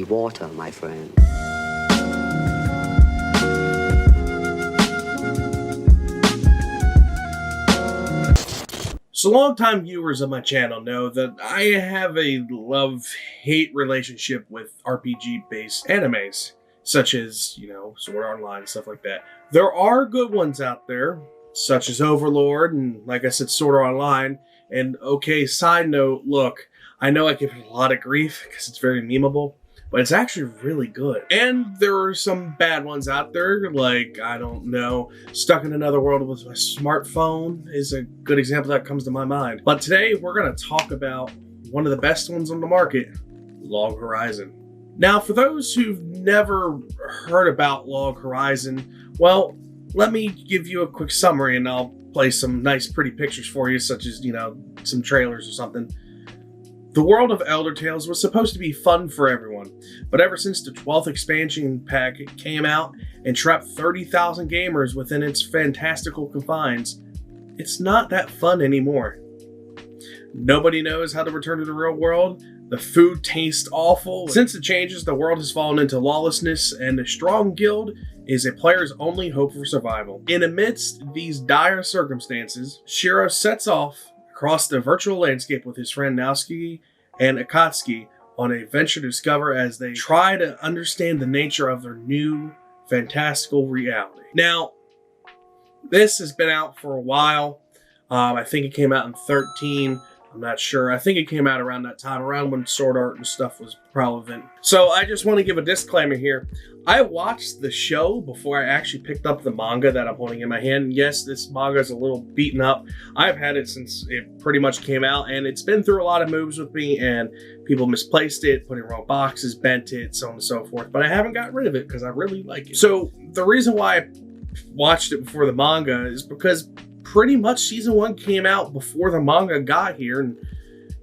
be water, my friend. So long-time viewers of my channel know that I have a love-hate relationship with RPG-based animes, such as, Sword Art Online and stuff like that. There are good ones out there, such as Overlord and, like I said, Sword Art Online. And, okay, side note, look, I know I give it a lot of grief because it's very memeable, but it's actually really good. And there are some bad ones out there, like, I don't know, Stuck in Another World with My Smartphone is a good example that comes to my mind. But today, we're going to talk about one of the best ones on the market, Log Horizon. Now, for those who've never heard about Log Horizon, well, let me give you a quick summary and I'll play some nice pretty pictures for you, such as, some trailers or something. The world of Elder Tales was supposed to be fun for everyone, but ever since the 12th expansion pack came out and trapped 30,000 gamers within its fantastical confines, it's not that fun anymore. Nobody knows how to return to the real world, the food tastes awful. Since the changes, the world has fallen into lawlessness, and the strong guild is a player's only hope for survival. In amidst these dire circumstances, Shiro sets off across the virtual landscape with his friend Naosuke and Akatsuki on a venture to discover as they try to understand the nature of their new fantastical reality. Now, this has been out for a while. I think it came out in 2013. I'm not sure. I think it came out around that time, around when Sword Art and stuff was relevant. So I just want to give a disclaimer here. I watched the show before I actually picked up the manga that I'm holding in my hand. Yes, this manga is a little beaten up. I've had it since it pretty much came out, and it's been through a lot of moves with me, and people misplaced it, put it in wrong boxes, bent it, so on and so forth. But I haven't got rid of it because I really like it. So the reason why I watched it before the manga is because pretty much season 1 came out before the manga got here, and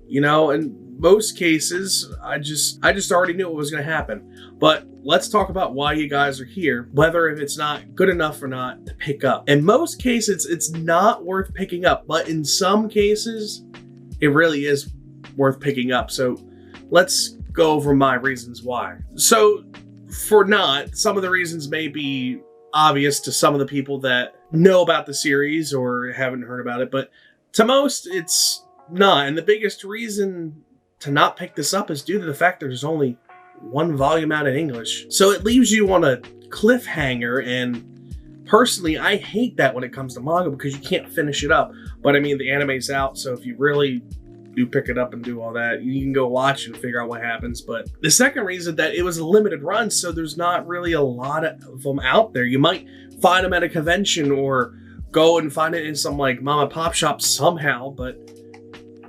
in most cases I just already knew what was going to happen. But let's talk about why you guys are here, whether if it's not good enough or not to pick up. In most cases it's not worth picking up, but in some cases it really is worth picking up. So let's go over my reasons why. So for not, some of the reasons may be obvious to some of the people that know about the series or haven't heard about it, but to most it's not. And the biggest reason to not pick this up is due to the fact that there's only one volume out in English. So it leaves you on a cliffhanger, and personally I hate that when it comes to manga because you can't finish it up. But I mean, the anime's out, so if you really do pick it up and do all that, you can go watch and figure out what happens. But the second reason that it was a limited run, so there's not really a lot of them out there. You might find them at a convention or go and find it in some like mom and pop shop somehow, but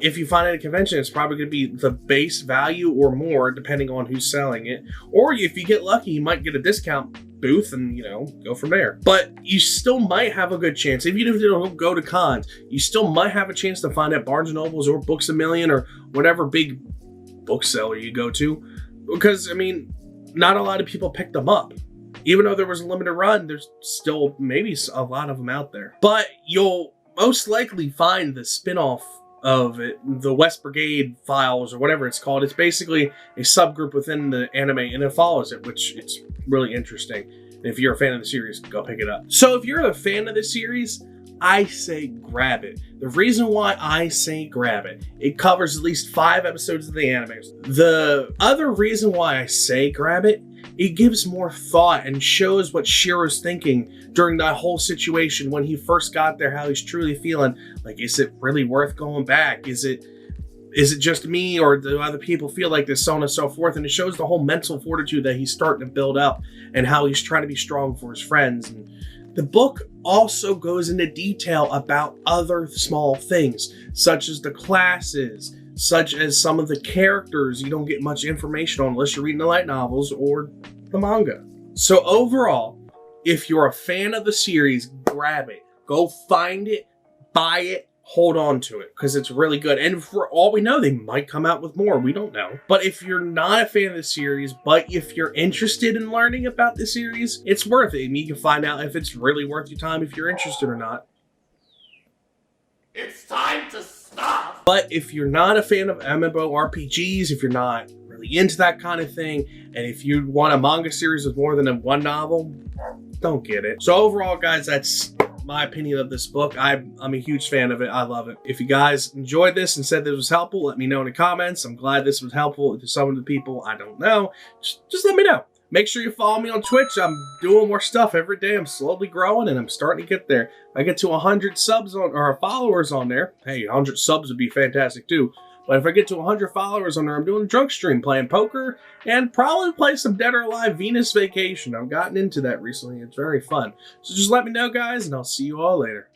if you find it at a convention, it's probably going to be the base value or more, depending on who's selling it. Or if you get lucky, you might get a discount booth and, go from there. But you still might have a good chance. Even if you don't go to cons, you still might have a chance to find at Barnes & Nobles or Books A Million or whatever big bookseller you go to. Because, I mean, not a lot of people picked them up. Even though there was a limited run, there's still maybe a lot of them out there. But you'll most likely find the spin-off of it, the West Brigade Files or whatever it's called. It's basically a subgroup within the anime, and it follows it, which it's really interesting. And if you're a fan of the series, go pick it up. So if you're a fan of the series, I say grab it. The reason why I say grab it, it covers at least 5 episodes of the anime. The other reason why I say grab it, it gives more thought and shows what Shiro's thinking during that whole situation when he first got there, how he's truly feeling. Like, is it really worth going back? Is it just me, or do other people feel like this, so on and so forth? And it shows the whole mental fortitude that he's starting to build up and how he's trying to be strong for his friends. And the book also goes into detail about other small things, such as the classes, such as some of the characters you don't get much information on unless you're reading the light novels or the manga. So overall, if you're a fan of the series, grab it. Go find it, buy it, hold on to it, because it's really good. And for all we know, they might come out with more. We don't know. But if you're not a fan of the series, but if you're interested in learning about the series, it's worth it. And you can find out if it's really worth your time if you're interested or not. It's time to stop! But if you're not a fan of MMORPGs, if you're not really really into that kind of thing. And if you want a manga series with more than one novel, don't get it. So overall, guys, that's my opinion of this book. I'm a huge fan of it. I love it. If you guys enjoyed this and said this was helpful, let me know in the comments. I'm glad this was helpful to some of the people I don't know. Just let me know. Make sure you follow me on Twitch. I'm doing more stuff every day. I'm slowly growing and I'm starting to get there. If I get to 100 subs or followers on there, hey, 100 subs would be fantastic too. But if I get to 100 followers on there, I'm doing a drunk stream, playing poker, and probably play some Dead or Alive Venus Vacation. I've gotten into that recently. It's very fun. So just let me know, guys, and I'll see you all later.